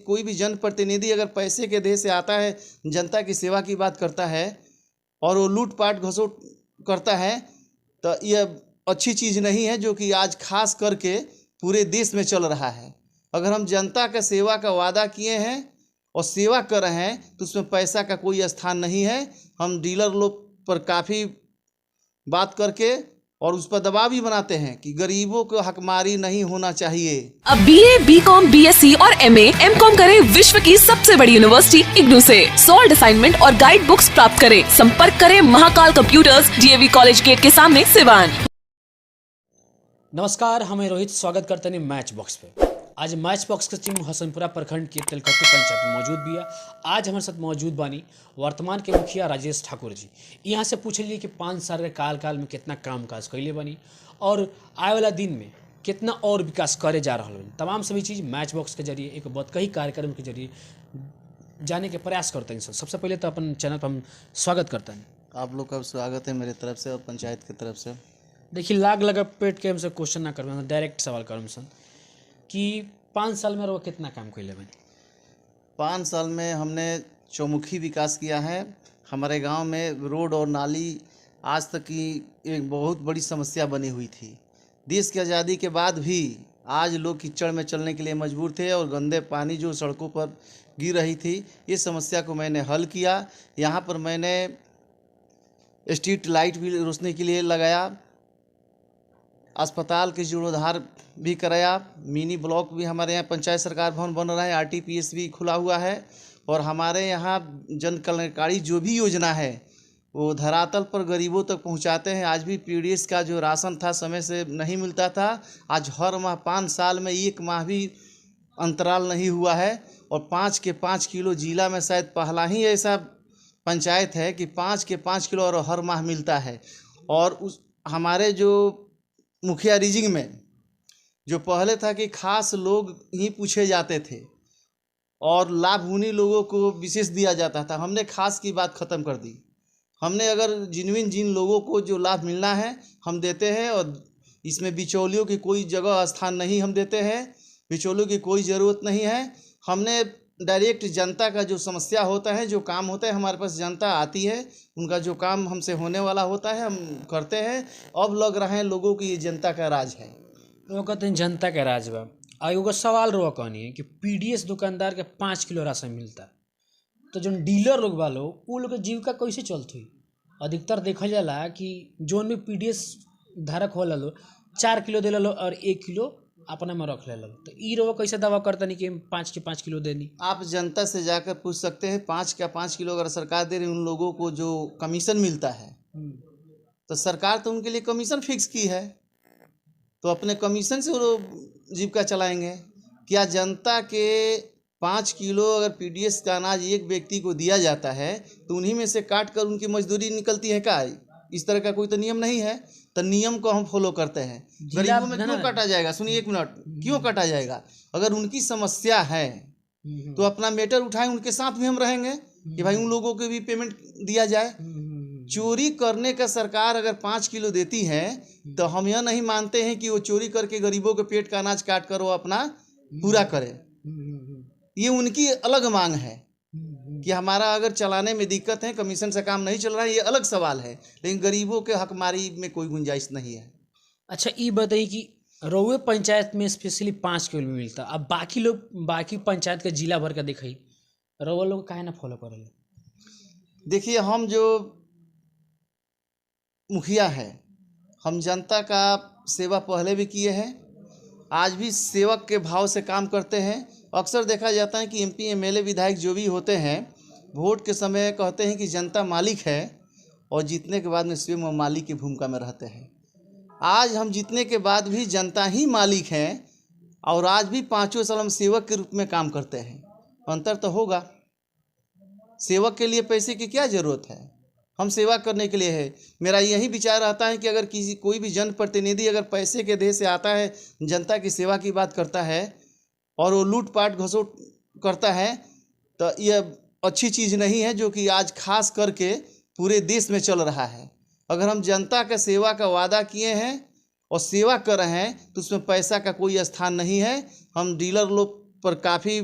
कोई भी जनप्रतिनिधि अगर पैसे के देह से आता है, जनता की सेवा की बात करता है और वो लूटपाट घसोट करता है, तो यह अच्छी चीज़ नहीं है, जो कि आज खास करके पूरे देश में चल रहा है। अगर हम जनता का सेवा का वादा किए हैं और सेवा कर रहे हैं तो उसमें पैसा का कोई स्थान नहीं है। हम डीलर लोग पर काफ़ी बात करके और उस पर दबाव भी बनाते हैं कि गरीबों को हकमारी नहीं होना चाहिए। अब BA, BCom, BSc और MA, MCom करें विश्व की सबसे बड़ी यूनिवर्सिटी इग्नू से। सॉल्ड असाइनमेंट और गाइड बुक्स प्राप्त करें। संपर्क करें Mahakal computers, DAV college gate के सामने, सिवान। नमस्कार, हमें रोहित स्वागत करते हैं मैच बॉक्स पे। आज मैच बॉक्स की टीम हसनपुरा प्रखंड के तेलकट्टू पंचायत में मौजूद भी है। आज हमारे साथ मौजूद बानी वर्तमान के मुखिया राजेश ठाकुर जी। यहाँ से पूछ लिए कि 5 साल के काल में कितना काम काज कैले बनी और आए वाला दिन में कितना और विकास करे जा रहा है। तमाम सभी चीज़ मैच बॉक्स के जरिए एक बहुत कई कार्यक्रम के जरिए जाने के प्रयास करते हैं। सबसे पहले तो अपन चैनल पर हम स्वागत करते हैं। आप लोग का स्वागत है मेरे तरफ से और पंचायत की तरफ से। देखिए, लाग लगा पेट के हमसे क्वेश्चन ना करवा, डायरेक्ट सवाल कर सन कि 5 साल में वो कितना काम कैले बनी। 5 साल में हमने चौमुखी विकास किया है। हमारे गांव में रोड और नाली आज तक की एक बहुत बड़ी समस्या बनी हुई थी। देश की आज़ादी के बाद भी आज लोग कीचड़ में चलने के लिए मजबूर थे और गंदे पानी जो सड़कों पर गिर रही थी, ये समस्या को मैंने हल किया। यहाँ पर मैंने स्ट्रीट लाइट भी रोशनी के लिए लगाया, अस्पताल के जीर्णोद्धार भी कराया, मिनी ब्लॉक भी हमारे यहाँ पंचायत सरकार भवन बन रहा है, RTPS भी खुला हुआ है और हमारे यहाँ जन कल्याणकारी जो भी योजना है वो धरातल पर गरीबों तक पहुँचाते हैं। आज भी PDS का जो राशन था समय से नहीं मिलता था, आज हर माह 5 साल में 1 माह भी अंतराल नहीं हुआ है और 5 के 5 किलो जिला में शायद पहला ही ऐसा पंचायत है कि 5 के 5 किलो और हर माह मिलता है। और उस हमारे जो मुखिया रीजिंग में जो पहले था कि खास लोग ही पूछे जाते थे और लाभ उन्हीं लोगों को विशेष दिया जाता था, हमने खास की बात ख़त्म कर दी। हमने अगर जिन लोगों को जो लाभ मिलना है हम देते हैं और इसमें बिचौलियों की कोई जगह स्थान नहीं हम देते हैं, बिचौलियों की कोई ज़रूरत नहीं है। हमने डायरेक्ट जनता का जो समस्या होता है, जो काम होता है, हमारे पास जनता आती है, उनका जो काम हमसे होने वाला होता है हम करते हैं। अब लग रहा है लोगों की ये जनता का राज है। वो कहते हैं जनता का राज बा। और एगो सवाल रहा कहनी है कि PDS दुकानदार के 5 किलो राशन मिलता, तो जो डीलर लोग वालो वो लोग के जीविका कैसे चलती हुई। अधिकतर देखल जाला कि जोन भी PDS धारक होला लो 4 किलो दे लो और 1 किलो अपना में रख ले लो, तो ई रोवा कैसे दावा करता नहीं कि 5 के 5 किलो देनी। आप जनता से जाकर पूछ सकते हैं, 5 का 5 किलो अगर सरकार दे रही उन लोगों को जो कमीशन मिलता है, तो सरकार तो उनके लिए कमीशन फिक्स की है, तो अपने कमीशन से वो जीविका चलाएंगे। क्या जनता के 5 किलो अगर PDS का अनाज एक व्यक्ति को दिया जाता है तो उन्हीं में से काट कर उनकी मजदूरी निकलती है क्या? इस तरह का कोई तो नियम नहीं है। तो नियम को हम फॉलो करते हैं। गरीबों में क्यों काटा जाएगा? सुनिए 1 मिनट, क्यों काटा जाएगा? अगर उनकी समस्या है तो अपना मैटर उठाएं, उनके साथ भी हम रहेंगे कि भाई उन लोगों को भी पेमेंट दिया जाए। चोरी करने का सरकार अगर 5 किलो देती है तो हम यह नहीं मानते हैं कि वो चोरी करके गरीबों के पेट का अनाज काट कर वो अपना पूरा करे। ये उनकी अलग मांग है कि हमारा अगर चलाने में दिक्कत है, कमीशन से काम नहीं चल रहा है, ये अलग सवाल है, लेकिन गरीबों के हकमारी में कोई गुंजाइश नहीं है। अच्छा, ये बताइए कि रउए पंचायत में स्पेशली 5 किलो मिलता, अब बाकी लोग बाकी पंचायत के जिला भर का दिखाई, रउआ लोग काहे ना फॉलो करेला। देखिए, हम जो मुखिया है, हम जनता का सेवा पहले भी किए हैं, आज भी सेवक के भाव से काम करते हैं। अक्सर देखा जाता है कि MP MLA विधायक जो भी होते हैं वोट के समय कहते हैं कि जनता मालिक है और जीतने के बाद में स्वयं वो मालिक की भूमिका में रहते हैं। आज हम जीतने के बाद भी जनता ही मालिक हैं और आज भी 5 साल हम सेवक के रूप में काम करते हैं। अंतर तो होगा। सेवक के लिए पैसे की क्या ज़रूरत है? हम सेवा करने के लिए है। मेरा यही विचार रहता है कि अगर कोई भी जनप्रतिनिधि अगर पैसे के देह से आता है, जनता की सेवा की बात करता है और वो लूटपाट घसोट करता है, तो यह अच्छी चीज़ नहीं है, जो कि आज खास करके पूरे देश में चल रहा है। अगर हम जनता का सेवा का वादा किए हैं और सेवा कर रहे हैं तो उसमें पैसा का कोई स्थान नहीं है। हम डीलर लोग पर काफ़ी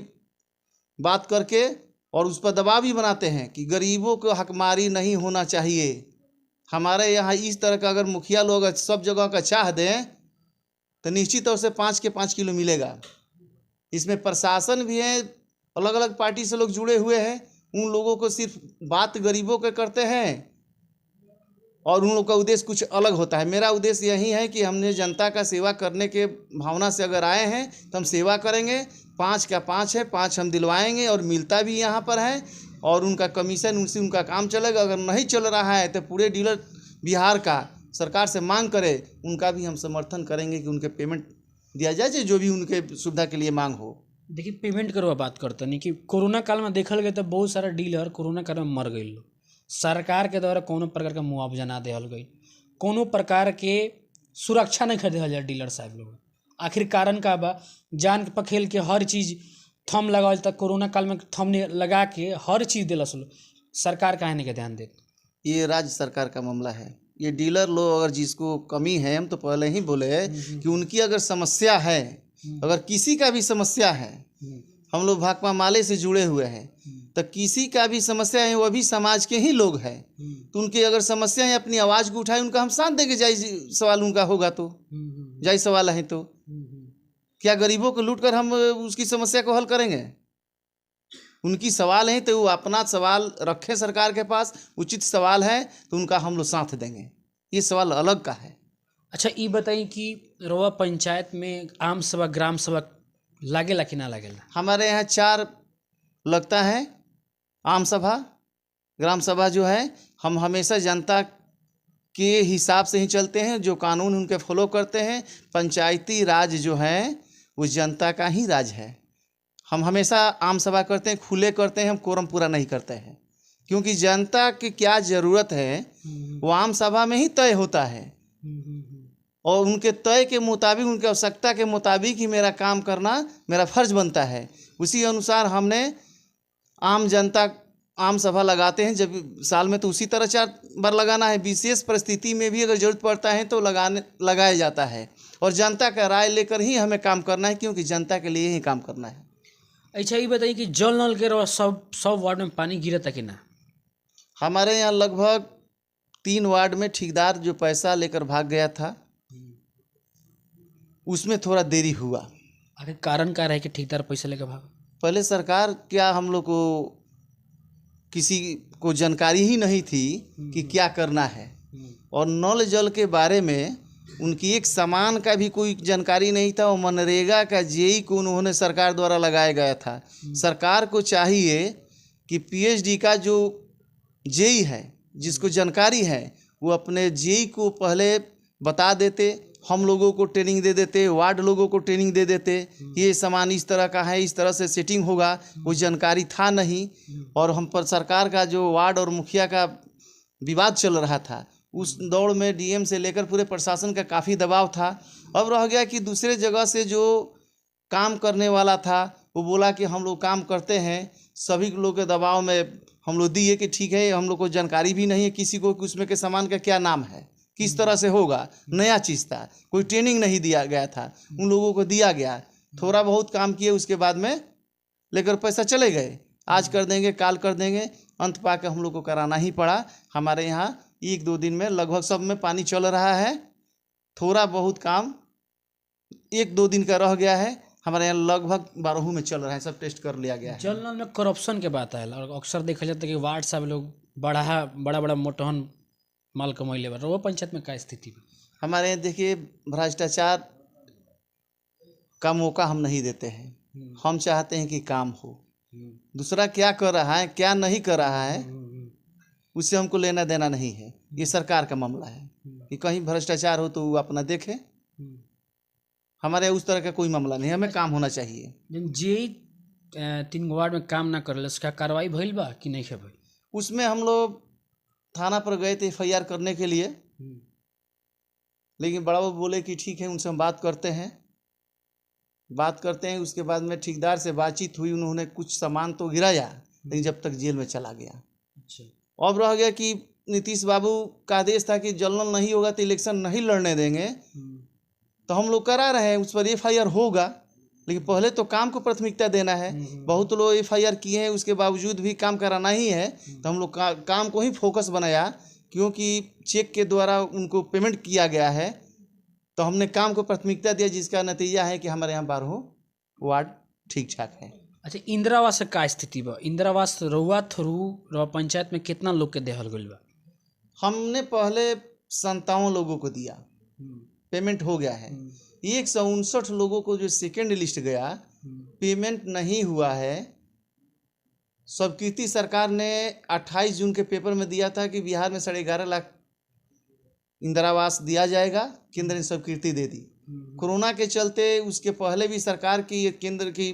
बात करके और उस पर दबाव भी बनाते हैं कि गरीबों को हकमारी नहीं होना चाहिए। हमारे यहाँ इस तरह का अगर मुखिया लोग सब जगह का चाह दें तो निश्चित तौर से 5 के 5 किलो मिलेगा। इसमें प्रशासन भी है, अलग अलग पार्टी से लोग जुड़े हुए हैं। उन लोगों को सिर्फ बात गरीबों के करते हैं और उन लोग का उद्देश्य कुछ अलग होता है। मेरा उद्देश्य यही है कि हमने जनता का सेवा करने के भावना से अगर आए हैं तो हम सेवा करेंगे। 5 का 5 है, 5 हम दिलवाएंगे और मिलता भी यहाँ पर है और उनका कमीशन उनसे उनका काम चलेगा। अगर नहीं चल रहा है तो पूरे डीलर बिहार का सरकार से मांग करे, उनका भी हम समर्थन करेंगे कि उनके पेमेंट दिया जाए जो भी उनके सुविधा के लिए मांग हो। देखिए, पेमेंट करवा बात करते नहीं कि कोरोना काल में देखल गए तो बहुत सारा डीलर कोरोना काल में मर गए लोग। सरकार के द्वारा कोनो प्रकार का मुआवजा ना देहल गई, कोनो प्रकार के सुरक्षा नहीं खरीदल जाए डीलर साहब लोग। आखिर कारण का बा? जान के पखेल के हर चीज़ थम लगावल तक कोरोना काल में थम लगा के हर चीज़ दिलस लोग। सरकार काहे नहीं के ध्यान दे? ये राज्य सरकार का मामला है। ये डीलर लोग अगर जिसको कमी है, हम तो पहले ही बोले कि उनकी अगर समस्या है, अगर किसी का भी समस्या है, हम लोग भाकपा माले से जुड़े हुए हैं, तो किसी का भी समस्या है वो भी समाज के ही लोग हैं, तो उनकी अगर समस्या है अपनी आवाज़ को उठाए, उनका हम साथ देंगे। जायज़ सवाल उनका होगा तो जायज़ सवाल है तो क्या गरीबों को लूट कर हम उसकी समस्या को हल करेंगे? उनकी सवाल है तो वो अपना सवाल रखें सरकार के पास, उचित सवाल है तो उनका हम लोग साथ देंगे। ये सवाल अलग का है। अच्छा, ये बताइए कि रोआ पंचायत में आम सभा ग्राम सभा लागेला कि ना लागेला? हमारे यहाँ 4 लगता है आम सभा ग्राम सभा जो है। हम हमेशा जनता के हिसाब से ही चलते हैं, जो कानून उनके फॉलो करते हैं। पंचायती राज जो है वो जनता का ही राज है। हम हमेशा आम सभा करते हैं, खुले करते हैं, हम कोरम पूरा नहीं करते हैं, क्योंकि जनता की क्या ज़रूरत है वो आम सभा में ही तय होता है और उनके तय के मुताबिक, उनकी आवश्यकता के मुताबिक ही मेरा काम करना मेरा फर्ज बनता है। उसी अनुसार हमने आम जनता आम सभा लगाते हैं। जब साल में तो उसी तरह 4 बार लगाना है। विशेष परिस्थिति में भी अगर जरूरत पड़ता है तो लगाया जाता है और जनता का राय लेकर ही हमें काम करना है, क्योंकि जनता के लिए ही काम करना है। अच्छा, ये बताइए कि जल नल के रवा सब वार्ड में पानी गिरता कि ना? हमारे यहाँ लगभग 3 वार्ड में ठेकेदार जो पैसा लेकर भाग गया था उसमें थोड़ा देरी हुआ। आखिर कारण क्या रहे कि ठेकेदार पैसा लेकर भाग? पहले सरकार क्या हम लोग को किसी को जानकारी ही नहीं थी कि क्या करना है और नल जल के बारे में उनकी एक सामान का भी कोई जानकारी नहीं था। और मनरेगा का जेई को उन्होंने सरकार द्वारा लगाया गया था। सरकार को चाहिए कि पीएचडी का जो जेई है, जिसको जानकारी है, वो अपने जेई को पहले बता देते, हम लोगों को ट्रेनिंग दे देते, वार्ड लोगों को ट्रेनिंग दे देते, ये सामान इस तरह का है, इस तरह से सेटिंग होगा। वो जानकारी था नहीं और हम पर सरकार का जो वार्ड और मुखिया का विवाद चल रहा था, उस दौड़ में डीएम से लेकर पूरे प्रशासन का काफ़ी दबाव था। अब रह गया कि दूसरे जगह से जो काम करने वाला था वो बोला कि हम लोग काम करते हैं। सभी लोग के दबाव में हम लोग दिए कि ठीक है, हम लोग को जानकारी भी नहीं है किसी को कि उसमें के सामान का क्या नाम है, किस तरह से होगा, नया चीज़ था, कोई ट्रेनिंग नहीं दिया गया था। उन लोगों को दिया गया, थोड़ा बहुत काम किए, उसके बाद में लेकर पैसा चले गए। आज कर देंगे, काल कर देंगे, अंत पा के हम लोग को कराना ही पड़ा। हमारे यहाँ 1-2 दिन में लगभग सब में पानी चल रहा है। थोड़ा बहुत काम 1-2 दिन का रह गया है। हमारे यहाँ लगभग 12 में चल रहा है, सब टेस्ट कर लिया गया है। जल नल में करप्शन के बात है और अक्सर देखा जाता है कि वार्ड साहब लोग बड़ा मोटहन माल कमैले बा। वो पंचायत में क्या स्थिति है? हमारे यहाँ देखिए, भ्रष्टाचार का मौका हम नहीं देते हैं। हम चाहते हैं कि काम हो। दूसरा क्या कर रहा है, क्या नहीं कर रहा है, उससे हमको लेना देना नहीं है। ये सरकार का मामला है कि कहीं भ्रष्टाचार हो तो वो अपना देखे। हमारे उस तरह का कोई मामला नहीं, हमें काम होना चाहिए। जे 3 वार्ड में काम ना करल, उसका कार्रवाई भइल बा कि नहीं है भाई? उसमें हम लोग थाना पर गए थे FIR करने के लिए, लेकिन बड़ा बाबू बोले कि ठीक है, उनसे हम बात करते हैं। उसके बाद में ठेकेदार से बातचीत हुई, उन्होंने कुछ सामान तो गिराया, लेकिन जब तक जेल में चला गया। अच्छा, अब रह गया कि नीतीश बाबू का आदेश था कि जल नहीं होगा तो इलेक्शन नहीं लड़ने देंगे, तो हम लोग करा रहे हैं, उस पर FIR होगा। लेकिन पहले तो काम को प्राथमिकता देना है। बहुत लोग FIR किए हैं, उसके बावजूद भी काम कराना ही है, तो हम लोग काम को ही फोकस बनाया, क्योंकि चेक के द्वारा उनको पेमेंट किया गया है, तो हमने काम को प्राथमिकता दिया, जिसका नतीजा है कि हमारे यहाँ 12 वार्ड ठीक ठाक है। अच्छा, इंदिरा आवास का स्थिति बा? इंदिरा आवास रउआ थ्रू रउआ पंचायत में कितना लोग के देहल गइल बा? हमने पहले 57 लोगों को दिया, पेमेंट हो गया है। 159 लोगों को जो सेकेंड लिस्ट गया, पेमेंट नहीं हुआ है। स्वीकृति सरकार ने 28 जून के पेपर में दिया था कि बिहार में 11.5 लाख इंदिरा आवास दिया जाएगा, केंद्र ने स्वीकृति दे दी। कोरोना के चलते उसके पहले भी सरकार की केंद्र की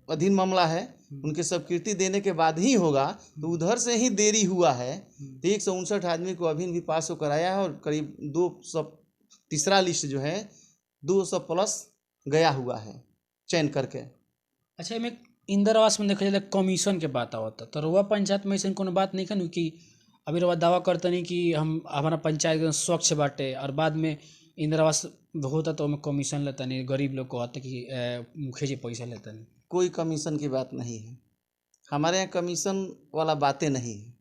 अधीन मामला है, उनके स्वीकृति देने के बाद ही होगा, तो उधर से ही देरी हुआ है। तो 159 आदमी को अभी भी पास हो कराया है, और करीब 200 तीसरा लिस्ट जो है 200 प्लस गया हुआ है चयन करके। अच्छा, में इंदिरा आवास में देखा जाए कमीशन के बात आवता, तो रउआ पंचायत में ऐसा कोनो बात नहीं कन कि अभी रउआ दावा करते नहीं कि हमारा पंचायत एकदम स्वच्छ बाटे, और बाद में इंदिरा आवास होता तो हमें कमीशन लेता नहीं, गरीब लोग को आते कि मुखिया जी पैसा लेता नहीं? कोई कमीशन की बात नहीं है, हमारे यहाँ कमीशन वाला बातें नहीं है।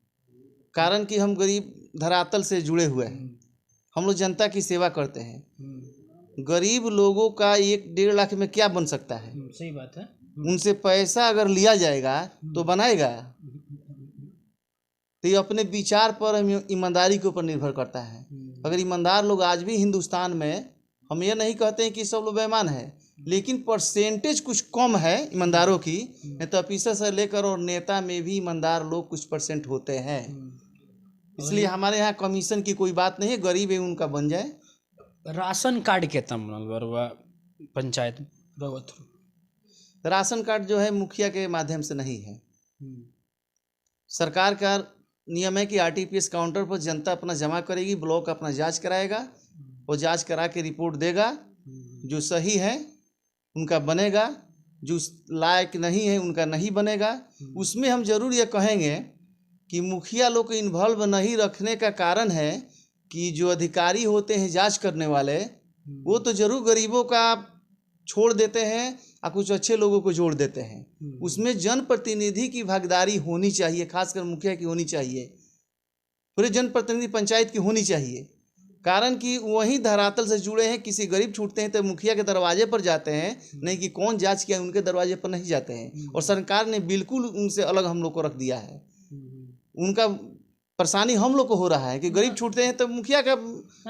कारण कि हम गरीब धरातल से जुड़े हुए हैं, हम लोग जनता की सेवा करते हैं। गरीब लोगों का 1-1.5 लाख में क्या बन सकता है? सही बात है। उनसे पैसा अगर लिया जाएगा तो बनाएगा? तो ये अपने विचार पर, ईमानदारी के ऊपर निर्भर करता है। अगर ईमानदार लोग आज भी हिंदुस्तान में, हम ये नहीं कहते हैं कि सब लोग बेईमान है, लेकिन परसेंटेज कुछ कम है ईमानदारों की, नहीं तो ऑफिसर से लेकर और नेता में भी ईमानदार लोग कुछ % होते हैं। इसलिए हमारे यहाँ कमीशन की कोई बात नहीं है, गरीब है उनका बन जाए। राशन कार्ड के तम पंचायत थ्रू राशन कार्ड जो है मुखिया के माध्यम से नहीं है। सरकार का नियम है कि RTPS काउंटर पर जनता अपना जमा करेगी, ब्लॉक अपना जांच कराएगा, वो जांच करा के रिपोर्ट देगा, जो सही है उनका बनेगा, जो लायक नहीं है उनका नहीं बनेगा। उसमें हम जरूर ये कहेंगे कि मुखिया लोग को इन्वॉल्व नहीं रखने का कारण है कि जो अधिकारी होते हैं जांच करने वाले, वो तो जरूर गरीबों का छोड़ देते हैं और कुछ अच्छे लोगों को जोड़ देते हैं। उसमें जनप्रतिनिधि की भागीदारी होनी चाहिए, खासकर मुखिया की होनी चाहिए, पूरे जनप्रतिनिधि पंचायत की होनी चाहिए। कारण कि वही धरातल से जुड़े हैं, किसी गरीब छूटते हैं तो मुखिया के दरवाजे पर जाते हैं, नहीं कि कौन जांच किया उनके दरवाजे पर नहीं जाते हैं। और सरकार ने बिल्कुल उनसे अलग हम लोग को रख दिया है। उनका परेशानी हम लोग को हो रहा है कि गरीब छूटते हैं तो मुखिया का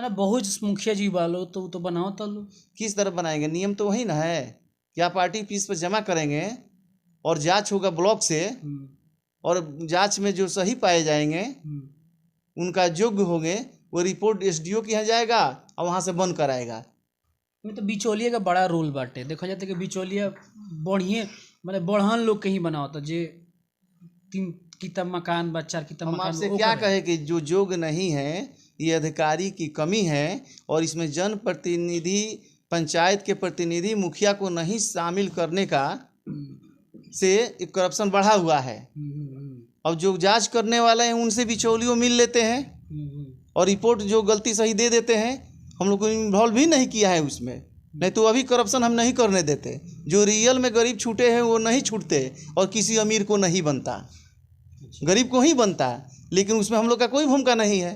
बहुत मुखिया जी वालो तो बनाओ तलो किस तरह बनाएंगे? नियम तो वही ना है कि आप RTPS पर जमा करेंगे और जांच होगा ब्लॉक से, और जांच में जो सही पाए जाएंगे, उनका योग्य होंगे, वो रिपोर्ट SDO के यहाँ जाएगा और वहाँ से बंद कराएगा। तो बिचौलिया का बड़ा रोल बाटे। देखा जाता है कि बिचौलिया बढ़िए मतलब बढ़न लोग के ही बनाओ, जे 3 किता मकान बा 4 किता मकान। हम आपसे क्या कहे कि जो योग्य नहीं है, ये अधिकारी की कमी है, और इसमें जनप्रतिनिधि, पंचायत के प्रतिनिधि मुखिया को नहीं शामिल करने का से करप्शन बढ़ा हुआ है। अब जो जांच करने वाले हैं उनसे बिचौलियों मिल लेते हैं और रिपोर्ट जो गलती सही दे देते हैं। हम लोग को इन्वॉल्व भी नहीं किया है उसमें, नहीं तो अभी करप्शन हम नहीं करने देते। जो रियल में गरीब छूटे हैं वो नहीं छूटते, और किसी अमीर को नहीं बनता, गरीब को ही बनता, लेकिन उसमें हम लोग का कोई भूमिका नहीं है।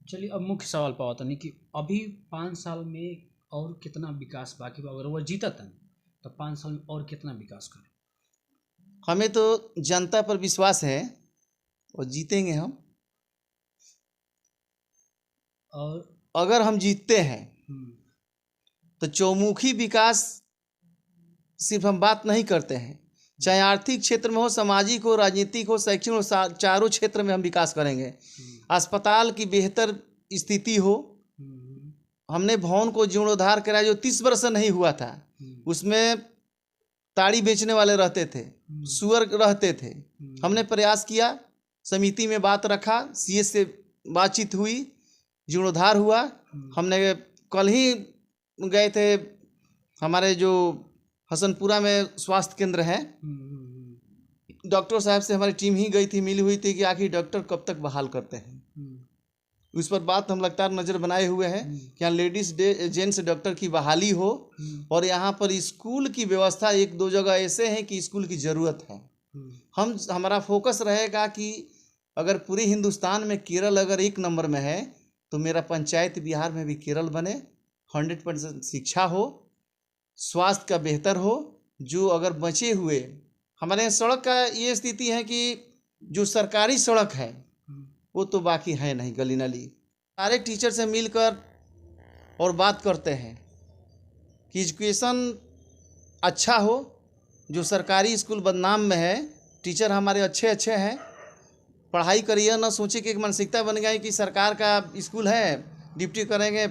चलिए, अब मुख्य सवाल पाओ नहीं कि अभी 5 साल में और कितना विकास बाकी बा? अगर वो जीता था तो 5 साल में और कितना विकास करें? हमें तो जनता पर विश्वास है और जीतेंगे हम। और अगर हम जीतते हैं तो चौमुखी विकास सिर्फ हम बात नहीं करते हैं, चाहे आर्थिक क्षेत्र में हो, सामाजिक हो, राजनीतिक हो, शैक्षणिक हो, चारों क्षेत्र में हम विकास करेंगे। अस्पताल की बेहतर स्थिति हो। हमने भवन को जीर्णोद्धार कराया जो 30 वर्ष से नहीं हुआ था। उसमें ताड़ी बेचने वाले रहते थे, सुअर रहते थे। हमने प्रयास किया, समिति में बात रखा, CS से बातचीत हुई, जीर्णोद्धार हुआ। हमने कल ही गए थे, हमारे जो हसनपुरा में स्वास्थ्य केंद्र है, डॉक्टर साहब से हमारी टीम ही गई थी, मिली हुई थी कि आखिर डॉक्टर कब तक बहाल करते हैं। उस पर बात हम लगातार नज़र बनाए हुए हैं कि यहाँ लेडीज़ जेंट्स डॉक्टर की बहाली हो, और यहाँ पर स्कूल की व्यवस्था एक दो जगह ऐसे हैं कि स्कूल की ज़रूरत है। हमारा फोकस रहेगा कि अगर पूरे हिंदुस्तान में केरल अगर 1 नंबर में है तो मेरा पंचायत बिहार में भी केरल बने। 100% शिक्षा हो, स्वास्थ्य का बेहतर हो। जो अगर बचे हुए हमारे यहाँ सड़क का ये स्थिति है कि जो सरकारी सड़क है वो तो बाकी है नहीं, गली नाली। सारे टीचर से मिलकर और बात करते हैं कि एजुकेशन अच्छा हो। जो सरकारी स्कूल बदनाम में है, टीचर हमारे अच्छे हैं, पढ़ाई करिए, ना सोचे कि एक मानसिकता बन गई कि सरकार का स्कूल है, ड्यूटी करेंगे,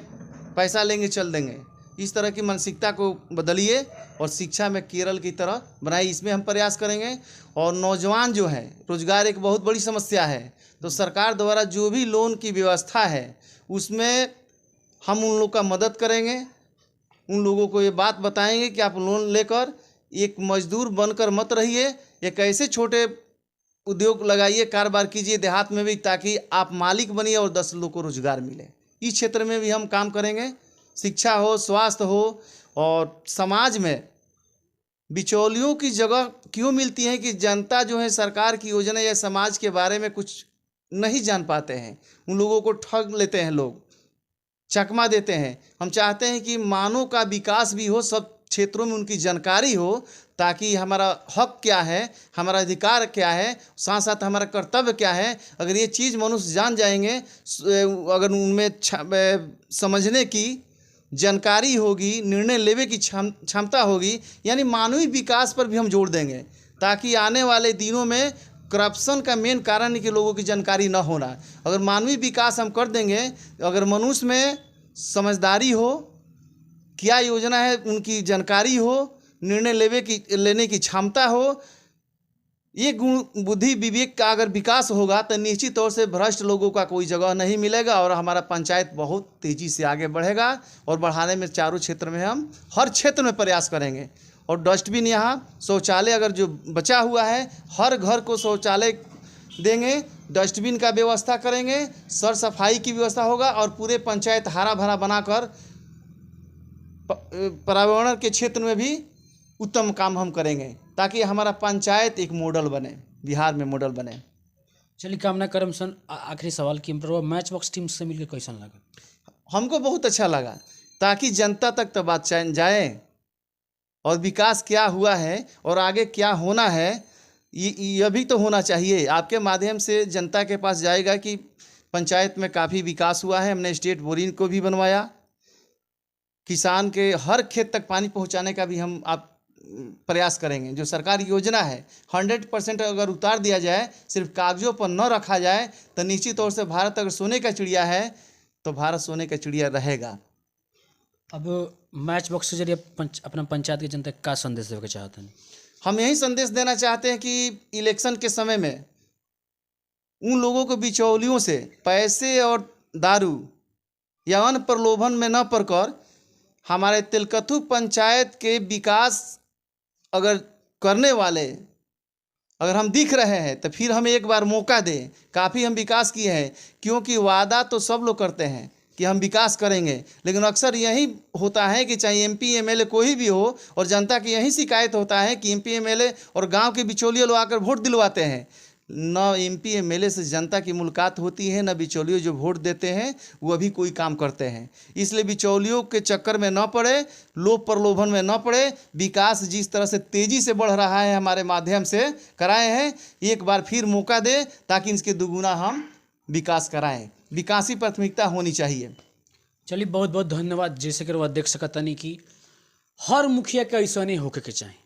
पैसा लेंगे, चल देंगे। इस तरह की मानसिकता को बदलिए और शिक्षा में केरल की तरह बनाइए, इसमें हम प्रयास करेंगे। और नौजवान जो हैं, रोजगार एक बहुत बड़ी समस्या है, तो सरकार द्वारा जो भी लोन की व्यवस्था है उसमें हम उन लोग का मदद करेंगे। उन लोगों को ये बात बताएंगे कि आप लोन लेकर एक मजदूर बनकर मत रहिए, एक ऐसे छोटे उद्योग लगाइए, कारोबार कीजिए देहात में भी, ताकि आप मालिक बनिए और 10 लोग को रोजगार मिले। इस क्षेत्र में भी हम काम करेंगे। शिक्षा हो, स्वास्थ्य हो, और समाज में बिचौलियों की जगह क्यों मिलती है कि जनता जो है सरकार की योजना या समाज के बारे में कुछ नहीं जान पाते हैं, उन लोगों को ठग लेते हैं, लोग चकमा देते हैं। हम चाहते हैं कि मानव का विकास भी हो, सब क्षेत्रों में उनकी जानकारी हो, ताकि हमारा हक क्या है, हमारा अधिकार क्या है, साथ साथ हमारा कर्तव्य क्या है। अगर ये चीज़ मनुष्य जान जाएंगे, अगर उनमें समझने की जानकारी होगी, निर्णय लेने की क्षमता होगी, यानी मानवीय विकास पर भी हम जोर देंगे, ताकि आने वाले दिनों में करप्शन का मेन कारण है कि लोगों की जानकारी न होना। अगर मानवीय विकास हम कर देंगे, अगर मनुष्य में समझदारी हो, क्या योजना है उनकी जानकारी हो, निर्णय लेने की क्षमता हो, ये गुण बुद्धि विवेक का अगर विकास होगा तो निश्चित तौर से भ्रष्ट लोगों का कोई जगह नहीं मिलेगा और हमारा पंचायत बहुत तेज़ी से आगे बढ़ेगा। और बढ़ाने में चारों क्षेत्र में हम हर क्षेत्र में प्रयास करेंगे। और डस्टबिन, यहाँ शौचालय अगर जो बचा हुआ है, हर घर को शौचालय देंगे, डस्टबिन का व्यवस्था करेंगे, सर सफाई की व्यवस्था होगा, और पूरे पंचायत हरा भरा बनाकर पर्यावरण के क्षेत्र में भी उत्तम काम हम करेंगे, ताकि हमारा पंचायत एक मॉडल बने, बिहार में मॉडल बने। चलिए, कामना करम सन। आखिरी सवाल कि मैच बॉक्स टीम से मिलकर कैसा लगा? हमको बहुत अच्छा लगा, ताकि जनता तक तो बात जाए और विकास क्या हुआ है और आगे क्या होना है, ये भी तो होना चाहिए। आपके माध्यम से जनता के पास जाएगा कि पंचायत में काफ़ी विकास हुआ है। हमने स्टेट बोरिंग को भी बनवाया, किसान के हर खेत तक पानी पहुंचाने का भी हम प्रयास करेंगे। जो सरकारी योजना है 100% अगर उतार दिया जाए, सिर्फ कागजों पर न रखा जाए, तो निश्चित तौर से भारत अगर सोने का चिड़िया है तो भारत सोने का चिड़िया रहेगा। अब मैच बॉक्स के जरिए अपना पंचायत की जनता का संदेश देना चाहते हैं? हम यही संदेश देना चाहते हैं कि इलेक्शन के समय में उन लोगों को बिचौलियों से पैसे और दारू या अन्य प्रलोभन में न पड़कर हमारे तेलकथू पंचायत के विकास अगर करने वाले अगर हम दिख रहे हैं तो फिर हमें एक बार मौका दें। काफ़ी हम विकास किए हैं, क्योंकि वादा तो सब लोग करते हैं कि हम विकास करेंगे, लेकिन अक्सर यही होता है कि चाहे MP MLA कोई भी हो, और जनता की यही शिकायत होता है कि MP MLA और गांव के बिचौलिए लोग आकर वोट दिलवाते हैं। न MP MLA से जनता की मुलाकात होती है, न बिचौलियों जो वोट देते हैं वो भी कोई काम करते हैं। इसलिए बिचौलियों के चक्कर में न पड़े, लोभ प्रलोभन में न पड़े। विकास जिस तरह से तेज़ी से बढ़ रहा है हमारे माध्यम से कराए हैं, एक बार फिर मौका दे ताकि इसके दुगुना हम विकास कराएं। विकास ही प्राथमिकता होनी चाहिए। चलिए, बहुत बहुत धन्यवाद। जैसे कि वह देख सकता नहीं कि हर मुखिया के ऐसा नहीं होके के चाहिए,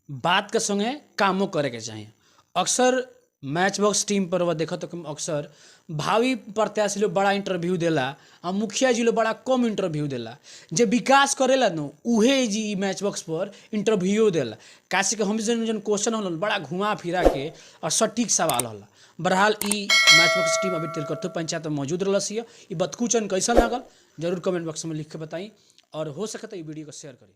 बात के संगे कामों करे के चाहिए। अक्सर मैच बॉक्स टीम पर वह देखा तो अक्सर भावी प्रत्याशी लोग बड़ा इंटरव्यू देला और मुखिया जी लोग बड़ा कम इंटरव्यू देला। जे विकास करेला न उहे जी मैच बॉक्स पर इंटरव्यू देला। कैसे कि हम जन क्वेश्चन होला बड़ा घुमा फिरा के और सटीक सवाल होला। बहरहाल ई मैच बॉक्स टीम अभी तेलकथू पंचायत में मौजूद रहलस है। ई बतकुचन कैसा लागल जरूर कमेंट बॉक्स में लिख के बताई, और हो सके तो ये वीडियो को शेयर करी।